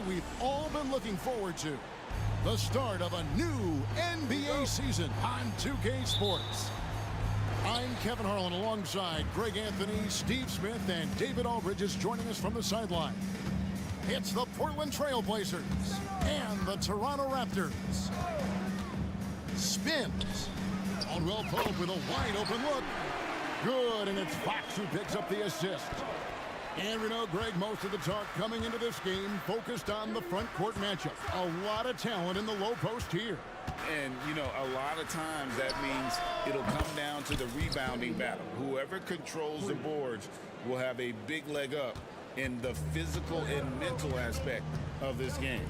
We've all been looking forward to the start of a new NBA season on 2K Sports. I'm Kevin Harlan alongside Greg Anthony, Steve Smith, and David Aldridge is joining us from the sideline. It's the Portland Trail Blazers and the Toronto Raptors. Spins. Caldwell Pope with a wide open look. Good, and it's Fox who picks up the assist. And we know, Greg, most of the talk coming into this game focused on the front court matchup. A lot of talent in the low post here. And, you know, a lot of times that means it'll come down to the rebounding battle. Whoever controls the boards will have a big leg up in the physical and mental aspect of this game.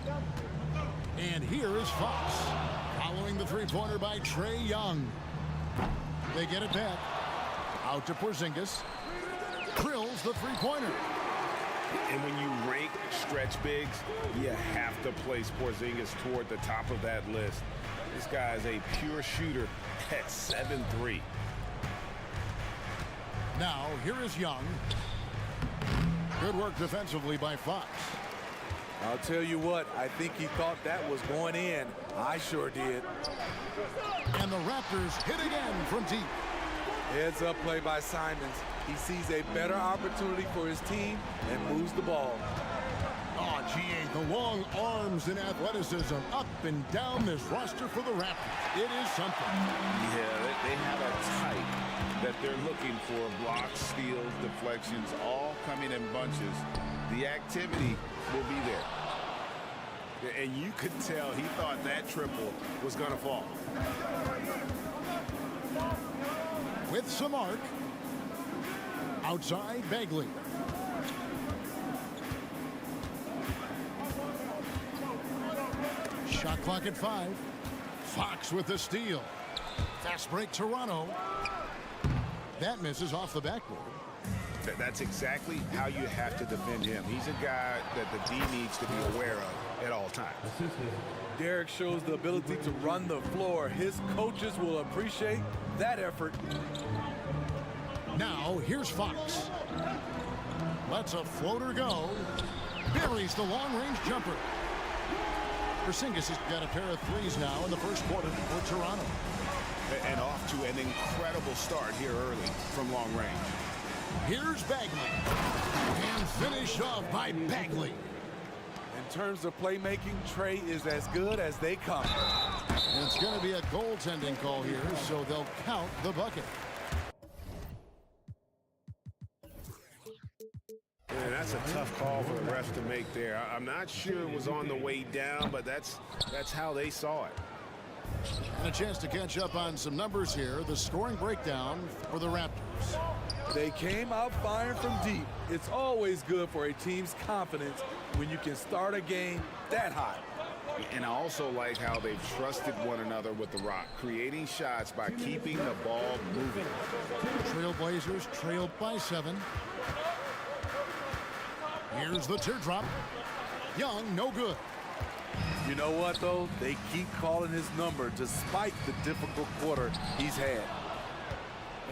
And here is Fox, following the three-pointer by Trae Young. They get it back. Out to Porzingis. Drills the three-pointer. And when you rank stretch bigs, you have to place Porzingis toward the top of that list. This guy is a pure shooter at 7'3". Now, here is Young. Good work defensively by Fox. I'll tell you what, I think he thought that was going in. I sure did. And the Raptors hit again from deep. Heads up play by Simons. He sees a better opportunity for his team and moves the ball. Oh, GA, the long arms and athleticism up and down this roster for the Raptors. It is something. Yeah, they have a type that they're looking for. Blocks, steals, deflections, all coming in bunches. The activity will be there. And you could tell he thought that triple was going to fall. With some arc. Outside, Bagley. Shot clock at 5. Fox with the steal. Fast break, Toronto. That misses off the backboard. That's exactly how you have to defend him. He's a guy that the D needs to be aware of at all times. Derek shows the ability to run the floor. His coaches will appreciate that effort. Now, here's Fox. Lets a floater go. Buries the long-range jumper. Porzingis has got a pair of threes now in the first quarter for Toronto. And off to an incredible start here early from long range. Here's Bagley. And finished off by Bagley. In terms of playmaking, Trae is as good as they come. And it's going to be a goaltending call here, so they'll count the bucket. And that's a tough call for the refs to make there. I'm not sure it was on the way down, but that's how they saw it. And a chance to catch up on some numbers here. The scoring breakdown for the Raptors. They came out firing from deep. It's always good for a team's confidence when you can start a game that hot. And I also like how they've trusted one another with the rock, creating shots by keeping the ball moving. Trailblazers trailed by 7. Here's the teardrop. Young, no good. You know what, though? They keep calling his number despite the difficult quarter he's had.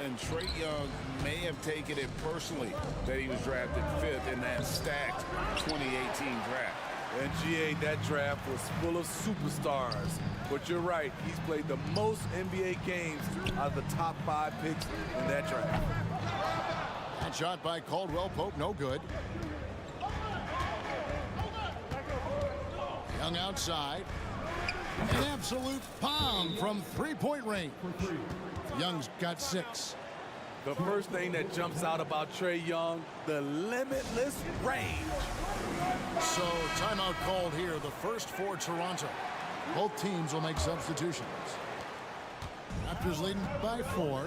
And Trae Young may have taken it personally that he was drafted 5th in that stacked 2018 draft. And GA, that draft was full of superstars. But you're right, he's played the most NBA games out of the top 5 picks in that draft. That shot by Caldwell Pope, no good. Young outside. An absolute bomb from three-point range. Young's got 6. The first thing that jumps out about Trae Young, the limitless range. So timeout called here, the first for Toronto. Both teams will make substitutions. Raptors leading by 4.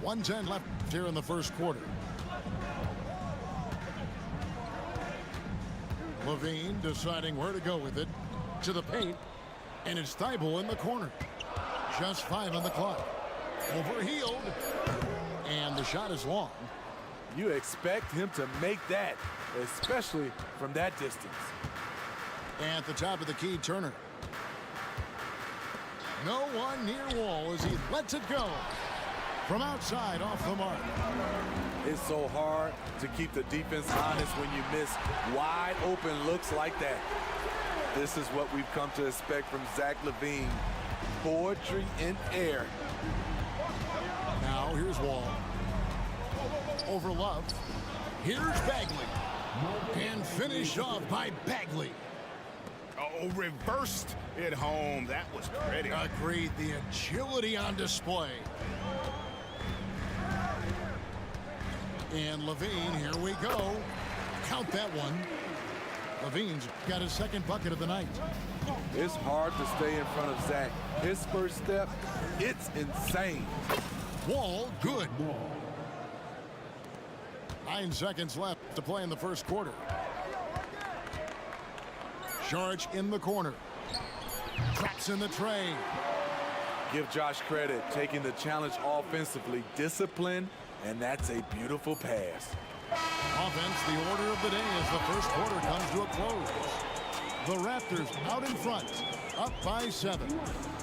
1:10 left here in the first quarter. Levine deciding where to go with it. To the paint. And it's Thibault in the corner. Just 5 on the clock. Overhealed. And the shot is long. You expect him to make that, especially from that distance. At the top of the key, Turner. No one near Wall as he lets it go. From outside, off the mark. It's so hard to keep the defense honest when you miss wide open looks like that. This is what we've come to expect from Zach LaVine. Poetry in air. Now here's Wall. Over Love. Here's Bagley. And finished off by Bagley. Oh, reversed it home. That was pretty. Agreed. The agility on display. And LaVine, here we go. Count that one. LaVine's got his second bucket of the night. It's hard to stay in front of Zach. His first step, it's insane. Wall, good. 9 seconds left to play in the first quarter. Saric in the corner. Traps in the tray. Give Josh credit, taking the challenge offensively, discipline, and that's a beautiful pass. Offense, the order of the day as the first quarter comes to a close. The Raptors out in front, up by 7.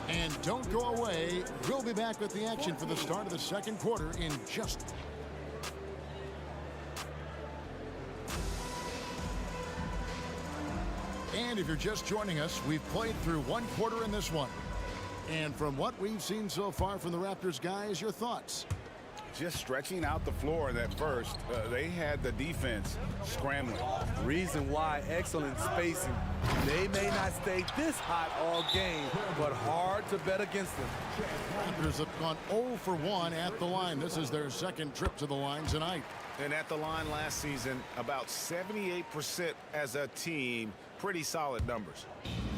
And don't go away. We'll be back with the action for the start of the second quarter in just... And if you're just joining us, we've played through one quarter in this one. And from what we've seen so far from the Raptors guys, your thoughts? Just stretching out the floor that first. They had the defense scrambling. Reason why, excellent spacing. They may not stay this hot all game, but hard to bet against them. Raptors have gone 0 for 1 at the line. This is their second trip to the line tonight. And at the line last season, about 78% as a team. Pretty solid numbers.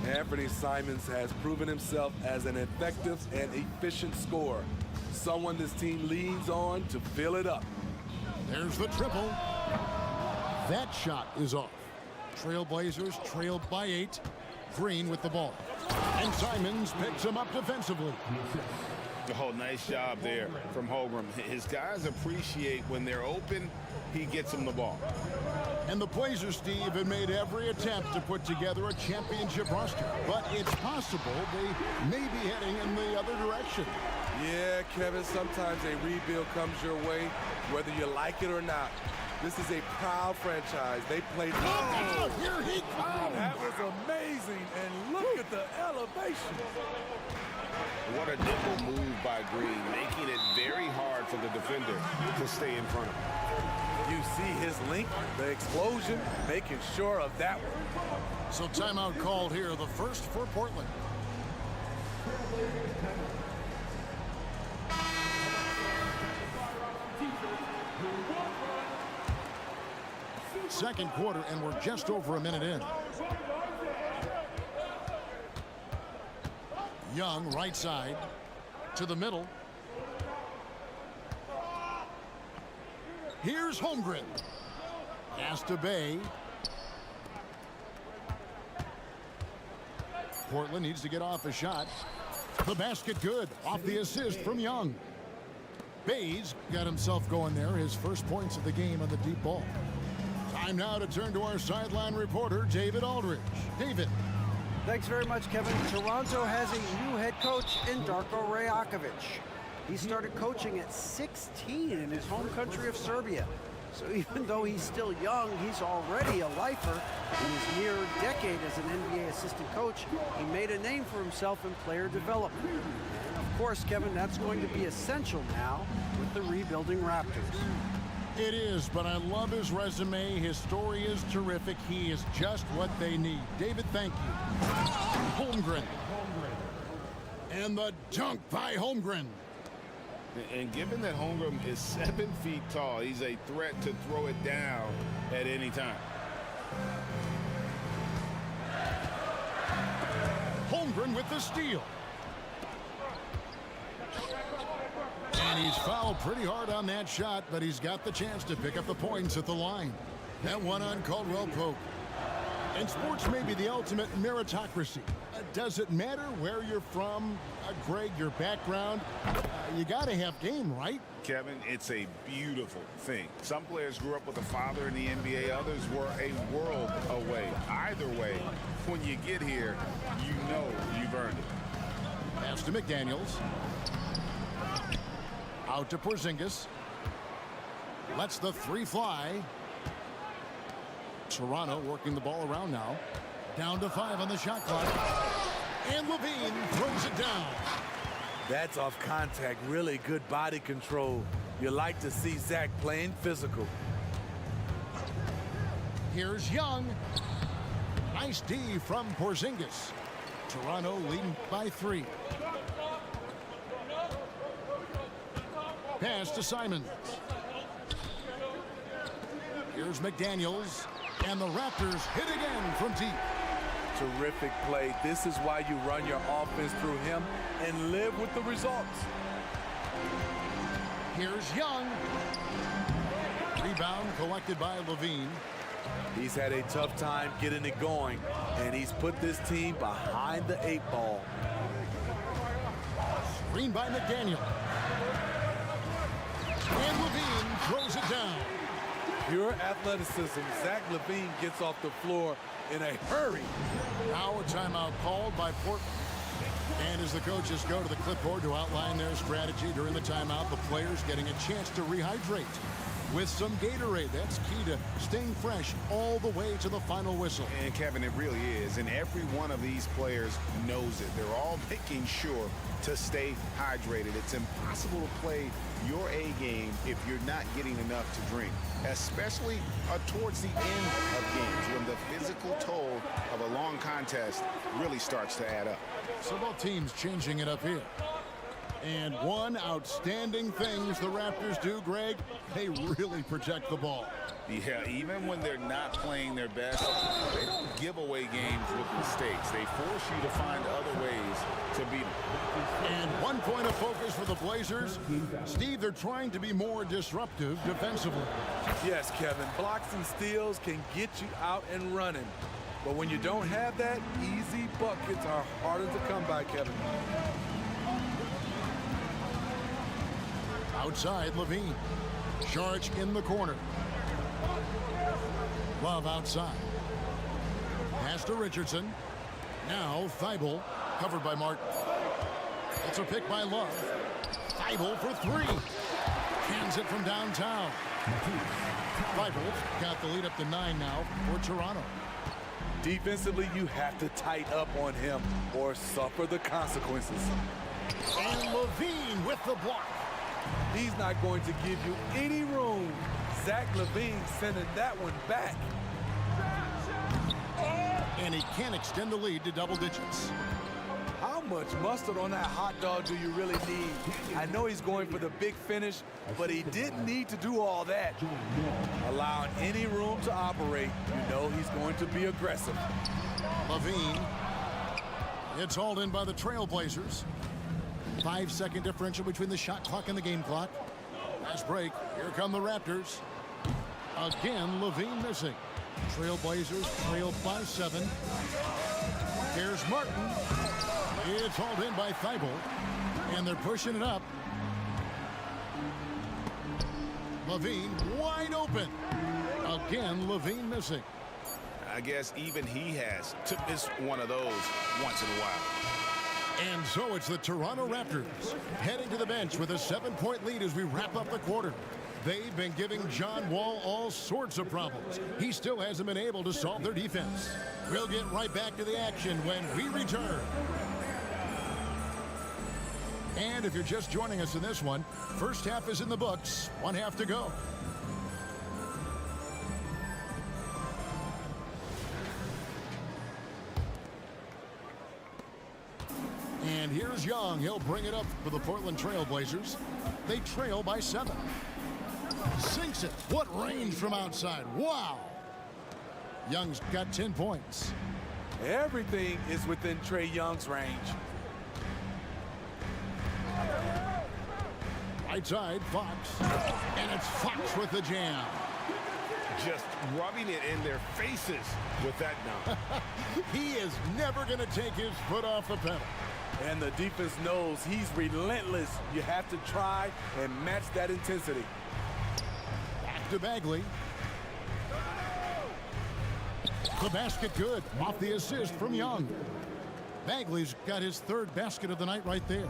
Anthony Simons has proven himself as an effective and efficient scorer. Someone this team leans on to fill it up. There's the triple. That shot is off. Trailblazers trailed by 8. Green with the ball. And Simons picks him up defensively. Oh, nice job there from Holmgren. His guys appreciate when they're open, he gets them the ball. And the Blazers, Steve, have made every attempt to put together a championship roster. But it's possible they may be heading in the other direction. Yeah, Kevin, sometimes a rebuild comes your way, whether you like it or not. This is a proud franchise. They played... Oh, here he comes! That was amazing, and look at the elevation. What a nimble move by Green, making it very hard for the defender to stay in front of him. You see his length, the explosion, making sure of that one. So timeout called here, the first for Portland. Second quarter, and we're just over a minute in. Young, right side, to the middle. Here's Holmgren. Pass to Bay. Portland needs to get off a shot. The basket good, off the assist from Young. Bay's got himself going there, his first points of the game on the deep ball. Time now to turn to our sideline reporter, David Aldridge. David. Thanks very much, Kevin. Toronto has a new head coach in Darko Rajakovic. He started coaching at 16 in his home country of Serbia. So even though he's still young, he's already a lifer. In his near decade as an NBA assistant coach, he made a name for himself in player development. And of course, Kevin, that's going to be essential now with the rebuilding Raptors. It is, but I love his resume. His story is terrific. He is just what they need. David, thank you. Holmgren. And the dunk by Holmgren. And given that Holmgren is 7 feet tall, he's a threat to throw it down at any time. Holmgren with the steal. And he's fouled pretty hard on that shot, but he's got the chance to pick up the points at the line. That one on Caldwell Pope. And sports may be the ultimate meritocracy. Does it matter where you're from, Greg, your background? You got to have game, right? Kevin, it's a beautiful thing. Some players grew up with a father in the NBA. Others were a world away. Either way, when you get here, you know you've earned it. Pass to McDaniels. Out to Porzingis. Lets the three fly. Toronto working the ball around now. Down to 5 on the shot clock. And Levine throws it down. That's off contact. Really good body control. You like to see Zach playing physical. Here's Young. Nice D from Porzingis. Toronto leading by 3. Pass to Simons. Here's McDaniels. And the Raptors hit again from deep. Terrific play. This is why you run your offense through him and live with the results. Here's Young. Rebound collected by Levine. He's had a tough time getting it going, and he's put this team behind the 8 ball. Screen by McDaniel. And Levine throws it down. Pure athleticism. Zach LaVine gets off the floor in a hurry. Now a timeout called by Portland. And as the coaches go to the clipboard to outline their strategy during the timeout, the players getting a chance to rehydrate with some Gatorade. That's key to staying fresh all the way to the final whistle. And Kevin, it really is. And every one of these players knows it. They're all making sure to stay hydrated. It's impossible to play your A game if you're not getting enough to drink, especially towards the end of games when the physical toll of a long contest really starts to add up. So both teams changing it up here. And one outstanding thing the Raptors do, Greg, they really protect the ball. Yeah, even when they're not playing their best, they don't give away games with mistakes. They force you to find other ways to beat them. And 1 point of focus for the Blazers. Steve, they're trying to be more disruptive defensively. Yes, Kevin, blocks and steals can get you out and running. But when you don't have that, easy buckets are harder to come by, Kevin. Outside, Levine. Saric in the corner. Love outside. Pass to Richardson. Now Thibault, covered by Martin. It's a pick by Love. Thibault for 3. Cans it from downtown. Thibault got the lead up to 9 now for Toronto. Defensively, you have to tighten up on him or suffer the consequences. And Levine with the block. He's not going to give you any room. Zach LaVine sending that one back. And he can extend the lead to double digits. How much mustard on that hot dog do you really need? I know he's going for the big finish, but he didn't need to do all that. Allowing any room to operate, you know he's going to be aggressive. Levine. It's hauled in by the Trailblazers. 5-second differential between the shot clock and the game clock. Last break. Here come the Raptors. Again, Levine missing. Trailblazers trail by 7. Here's Martin. It's hauled in by Thibault. And they're pushing it up. Levine wide open. Again, Levine missing. I guess even he has to miss one of those once in a while. And so it's the Toronto Raptors heading to the bench with a 7-point lead as we wrap up the quarter. They've been giving John Wall all sorts of problems. He still hasn't been able to solve their defense. We'll get right back to the action when we return. And if you're just joining us in this one, first half is in the books, 1 half to go. And here's Young. He'll bring it up for the Portland Trailblazers. They trail by 7. Sinks it. What range from outside. Wow. Young's got 10 points. Everything is within Trae Young's range. Right side, Fox. And it's Fox with the jam. Just rubbing it in their faces with that dunk. He is never going to take his foot off the pedal. And the defense knows he's relentless. You have to try and match that intensity. Back to Bagley. The basket good. Off the assist from Young. Bagley's got his 3rd basket of the night right there.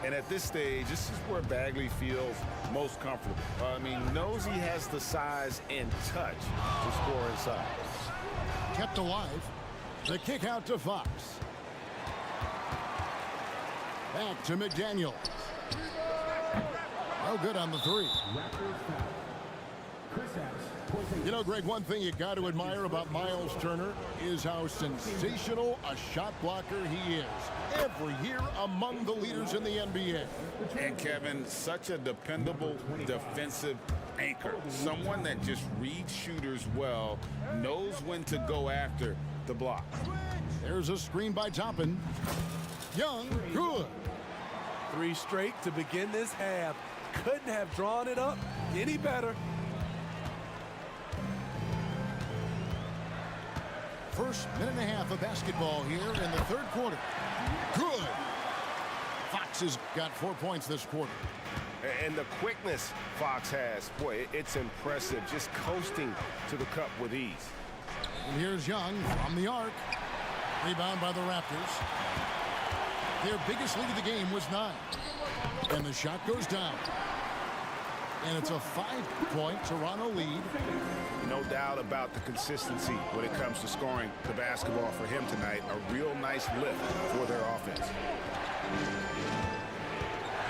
And at this stage, this is where Bagley feels most comfortable. I mean, knows he has the size and touch to score inside. Kept alive. The kick out to Fox. Back to McDaniel. No good on the three. You know, Greg, one thing you got to admire about Miles Turner is how sensational a shot blocker he is. Every year among the leaders in the NBA. And Kevin, such a dependable defensive anchor. Someone that just reads shooters well, knows when to go after the block. There's a screen by Toppin. Young, good. 3 straight to begin this half. Couldn't have drawn it up any better. First minute and a half of basketball here in the third quarter. Good. Fox has got 4 points this quarter. And the quickness Fox has, boy, it's impressive. Just coasting to the cup with ease. And here's Young from the arc. Rebound by the Raptors. Their biggest lead of the game was 9. And the shot goes down. And it's a 5-point Toronto lead. No doubt about the consistency when it comes to scoring the basketball for him tonight. A real nice lift for their offense.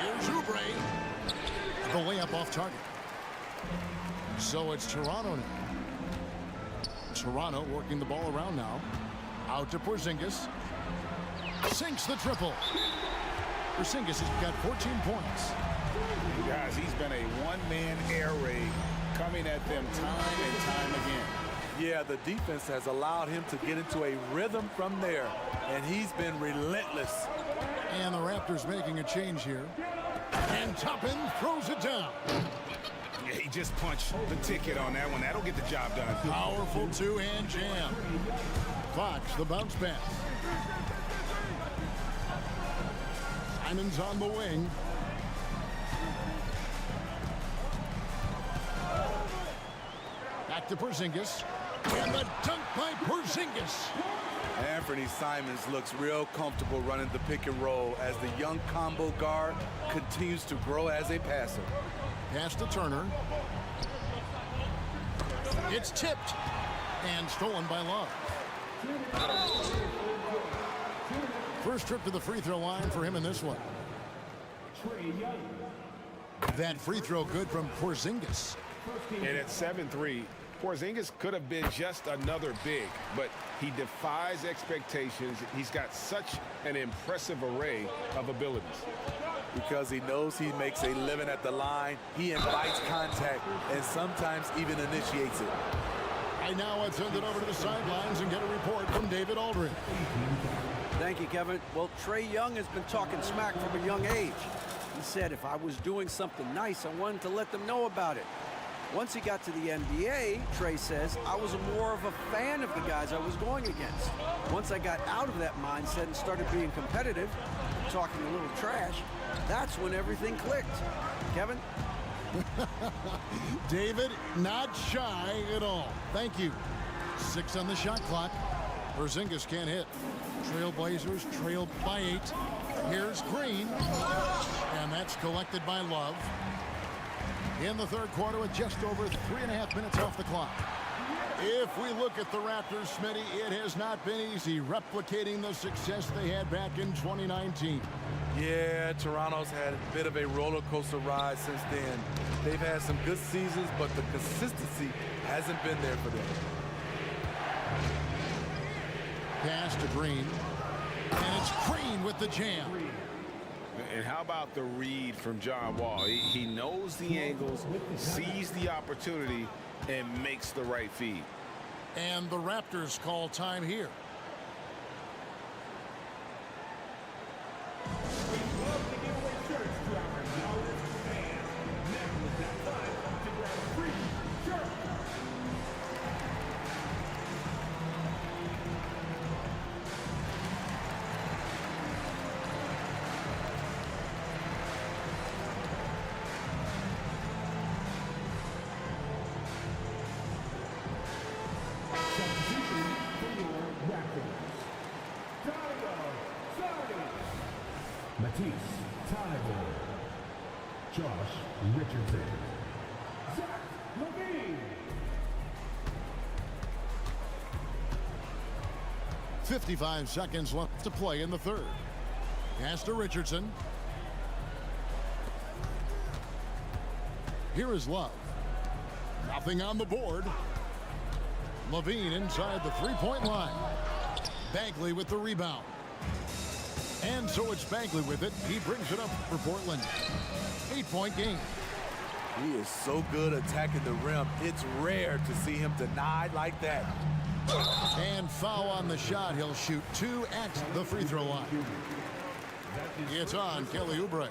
Here's Oubre. The layup off target. So it's Toronto now. Toronto working the ball around now. Out to Porzingis. Sinks the triple. Porzingis has got 14 points. Guys, he's been a one-man air raid coming at them time and time again. Yeah, the defense has allowed him to get into a rhythm from there, and he's been relentless. And the Raptors making a change here. And Toppin throws it down. Yeah, he just punched the ticket on that one. That'll get the job done. Powerful two-hand jam. Fox, the bounce pass. Simon's on the wing. Back to Porzingis. And the dunk by Porzingis. Anthony Simons looks real comfortable running the pick and roll as the young combo guard continues to grow as a passer. Pass to Turner. It's tipped and stolen by Love. First trip to the free throw line for him in this one. That free throw good from Porzingis. And at 7-3, Porzingis could have been just another big, but he defies expectations. He's got such an impressive array of abilities. Because he knows he makes a living at the line, he invites contact and sometimes even initiates it. Right now, let's send it over to the sidelines and get a report from David Aldridge. Thank you, Kevin. Well, Trae Young has been talking smack from a young age. He said if I was doing something nice, I wanted to let them know about it. Once he got to the NBA, Trae says, I was more of a fan of the guys I was going against. Once I got out of that mindset and started being competitive, talking a little trash, that's when everything clicked. Kevin? David, not shy at all. Thank you. 6 on the shot clock. Porzingis can't hit. Trailblazers trail by 8. Here's Green. And that's collected by Love. In the third quarter with just over 3.5 minutes off the clock. If we look at the Raptors, Smitty, it has not been easy replicating the success they had back in 2019. Yeah, Toronto's had a bit of a roller coaster ride since then. They've had some good seasons, but the consistency hasn't been there for them. Pass to Green. And it's Green with the jam. And how about the read from John Wall? He knows the angles, sees the opportunity, and makes the right feed. And the Raptors call time here. Josh Richardson. Zach Levine. 55 seconds left to play in the third. Pass to Richardson. Here is Love. Nothing on the board. Levine inside the three-point line. Bagley with the rebound. And so it's Bagley with it. He brings it up for Portland. 8-point game. He is so good attacking the rim. It's rare to see him denied like that. And foul on the shot. He'll shoot 2 at the free throw line. It's on Kelly Oubre.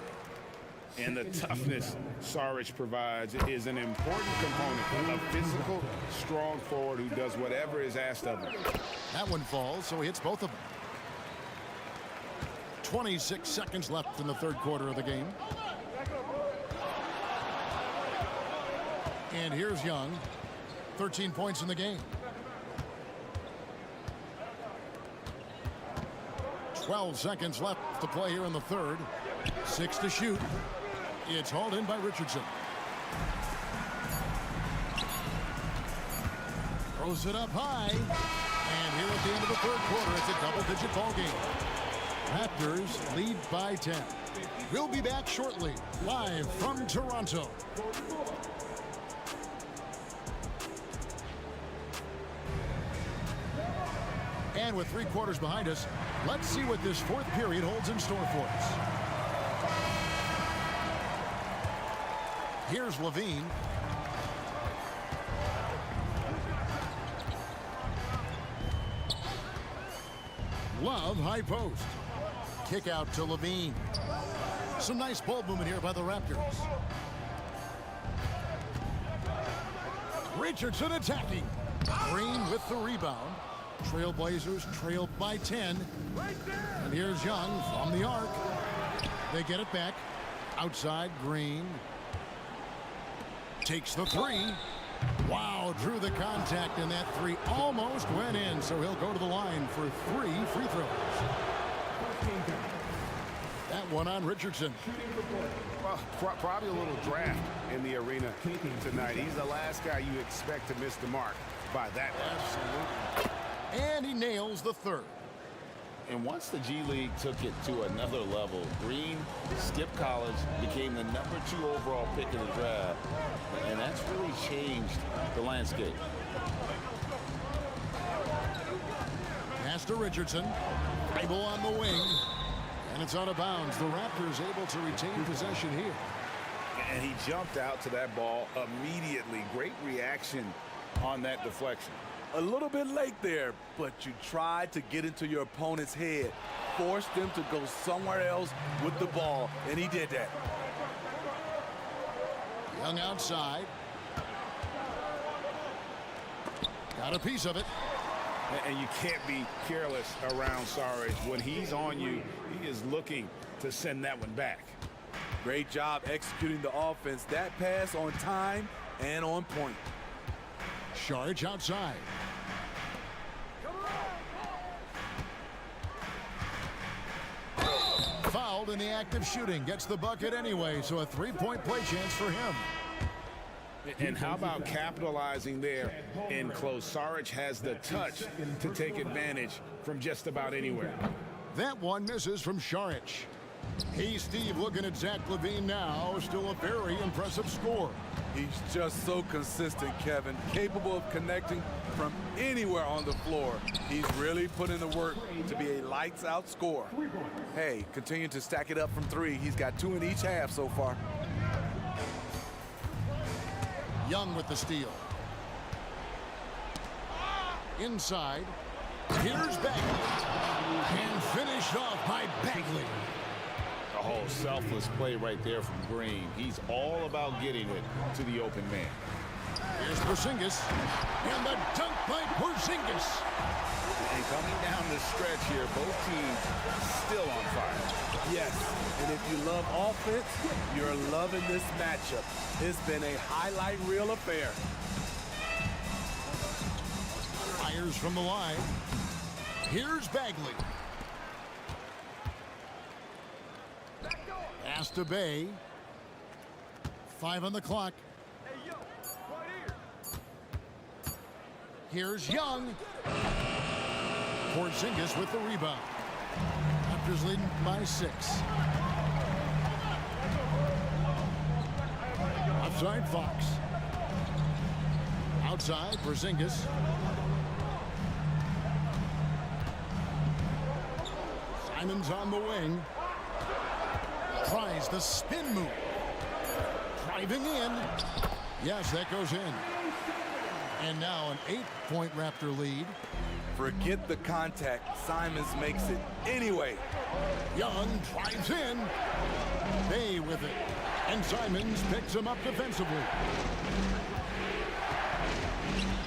And the toughness Saric provides is an important component. A physical, strong forward who does whatever is asked of him. That one falls, so he hits both of them. 26 seconds left in the third quarter of the game. And here's Young. 13 points in the game. 12 seconds left to play here in the third. 6 to shoot. It's hauled in by Richardson. Throws it up high. And here at the end of the third quarter, it's a double-digit ball game. Raptors lead by 10. We'll be back shortly, live from Toronto. And with 3 quarters behind us, let's see what this fourth period holds in store for us. Here's Levine. Love, high post. Kick out to Levine. Some nice ball movement here by the Raptors. Richardson attacking. Green with the rebound. Trailblazers trailed by 10. And here's Young from the arc. They get it back. Outside, Green. Takes the 3. Wow, drew the contact, and that 3 almost went in, so he'll go to the line for 3 free throws. That one on Richardson. Well, probably a little draft in the arena tonight. He's the last guy you expect to miss the mark by that much. Absolutely. And he nails the third. And once the G League took it to another level, Green skipped college, became the number 2 overall pick in the draft, and that's really changed the landscape. Pass to Richardson. Dribble on the wing. And it's out of bounds. The Raptors able to retain possession here. And he jumped out to that ball immediately. Great reaction on that deflection. A little bit late there, but you tried to get into your opponent's head. Forced them to go somewhere else with the ball, and he did that. Young outside. Got a piece of it. And you can't be careless around Saric. When he's on you, he is looking to send that one back. Great job executing the offense. That pass on time and on point. Saric outside. Fouled in the act of shooting. Gets the bucket anyway, so a 3-point play chance for him. And how about capitalizing there in close? Saric has the touch to take advantage from just about anywhere. That one misses from Saric. Hey, Steve, looking at Zach Levine now. Still a very impressive score. He's just so consistent, Kevin. Capable of connecting from anywhere on the floor. He's really put in the work to be a lights-out scorer. Hey, continue to stack it up from 3. He's got 2 in each half so far. Young with the steal. Inside. Here's Bagley. And finished off by Bagley. A whole selfless play right there from Green. He's all about getting it to the open man. Here's Porzingis. And the dunk by Porzingis. And coming down the stretch here, both teams still on fire. Yes, and if you love offense, you're loving this matchup. It's been a highlight reel affair. Fires from the line. Here's Bagley. Pass to Bay. 5 on the clock. Here's Young. Porzingis with the rebound. Raptors leading by 6. Outside Fox. Outside Porzingis. Simon's on the wing. Tries the spin move. Driving in. Yes, that goes in. And now an 8-point Raptor lead. Forget the contact. Simons makes it anyway. Young drives in. Bay with it. And Simons picks him up defensively.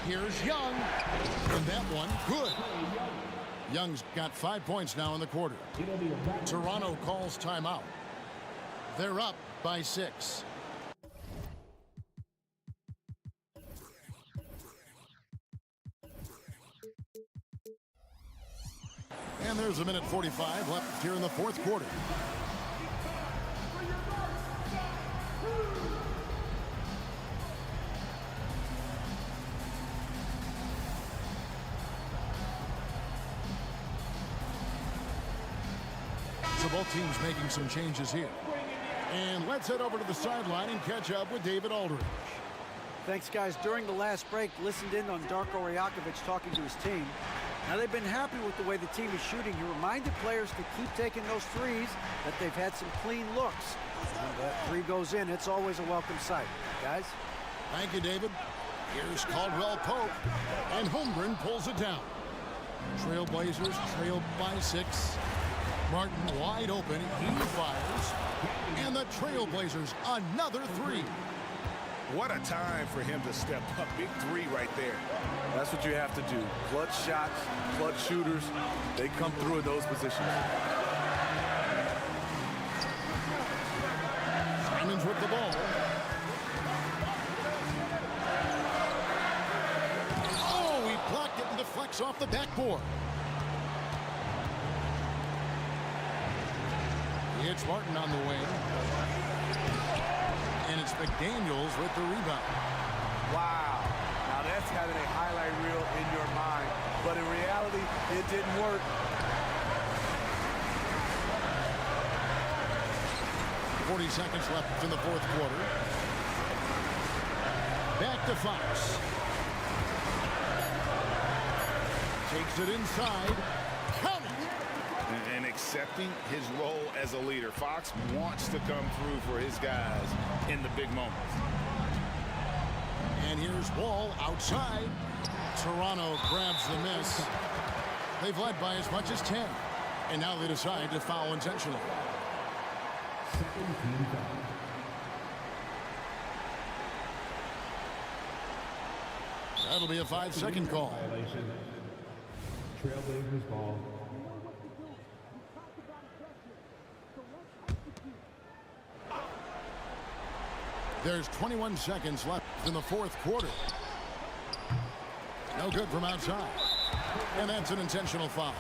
Here's Young. And that one, good. Young's got 5 points now in the quarter. Toronto calls timeout. They're up by 6. And there's a minute 45 left here in the fourth quarter. So both teams making some changes here. And let's head over to the sideline and catch up with David Aldridge. Thanks, guys. During the last break, listened in on Darko Rajakovic talking to his team. Now, they've been happy with the way the team is shooting. He reminded players to keep taking those threes, that they've had some clean looks. When that three goes in, it's always a welcome sight. Guys? Thank you, David. Here's Caldwell Pope, and Holmgren pulls it down. Trailblazers trailed by 6. Martin wide open. He fires. And the Trailblazers another 3. What a time for him to step up. Big 3 right there. That's what you have to do. Clutch shots, clutch shooters, they come through in those positions. Simons with the ball. Oh, he blocked it and deflects off the backboard. It's Martin on the wing. And it's McDaniels with the rebound. Wow. Now that's having a highlight reel in your mind. But in reality, it didn't work. .40 seconds left in the fourth quarter. Back to Fox. Takes it inside. Count it. And accepting his role as a leader. Fox wants to come through for his guys in the big moments. And here's Wall outside. Toronto grabs the miss. They've led by as much as 10. And now they decide to foul intentionally. That'll be a 5-second call. Trailblazers ball. There's 21 seconds left in the fourth quarter. No good from outside. And that's an intentional foul.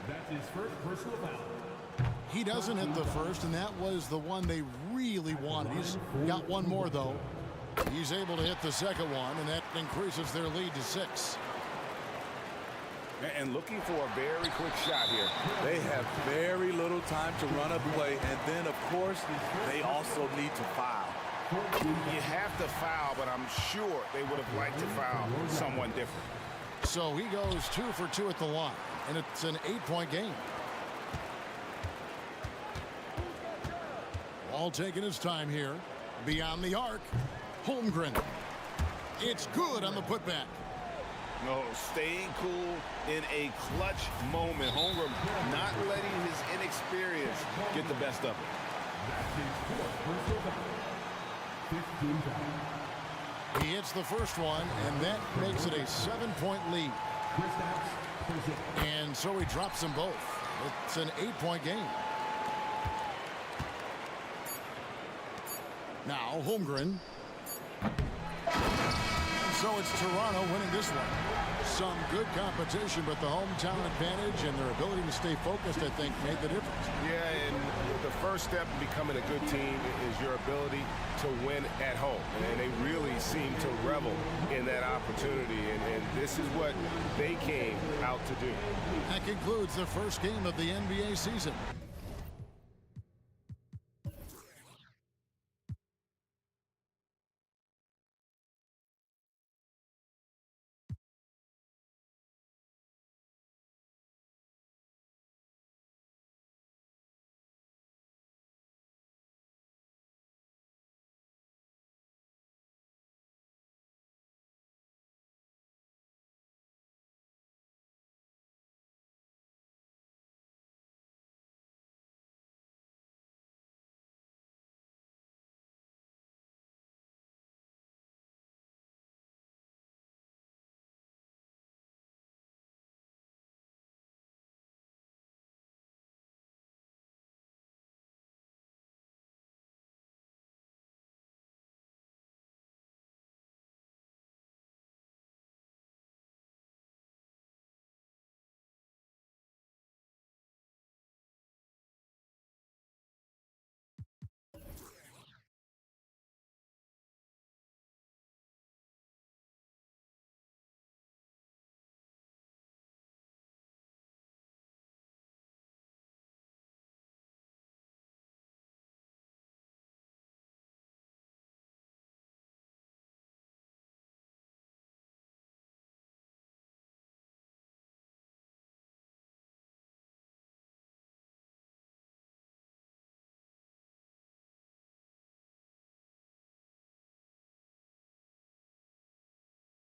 That's his first personal foul. He doesn't hit the first, and that was the one they really wanted. He's got one more, though. He's able to hit the second one, and that increases their lead to 6. And looking for a very quick shot here. They have very little time to run a play, and then, of course, they also need to foul. You have to foul, but I'm sure they would have liked to foul someone different. So he goes 2 for 2 at the line, and it's an 8-point game. All taking his time here. Beyond the arc. Holmgren. It's good on the putback. No, staying cool in a clutch moment. Holmgren not letting his inexperience get the best of him. He hits the first one, and that makes it a 7-point lead. And so he drops them both. It's an 8-point game. Now Holmgren. So it's Toronto winning this one. Some good competition, but the hometown advantage and their ability to stay focused, I think, made the difference. Yeah, and first step in becoming a good team is your ability to win at home. And they really seem to revel in that opportunity. And this is what they came out to do. That concludes the first game of the NBA season.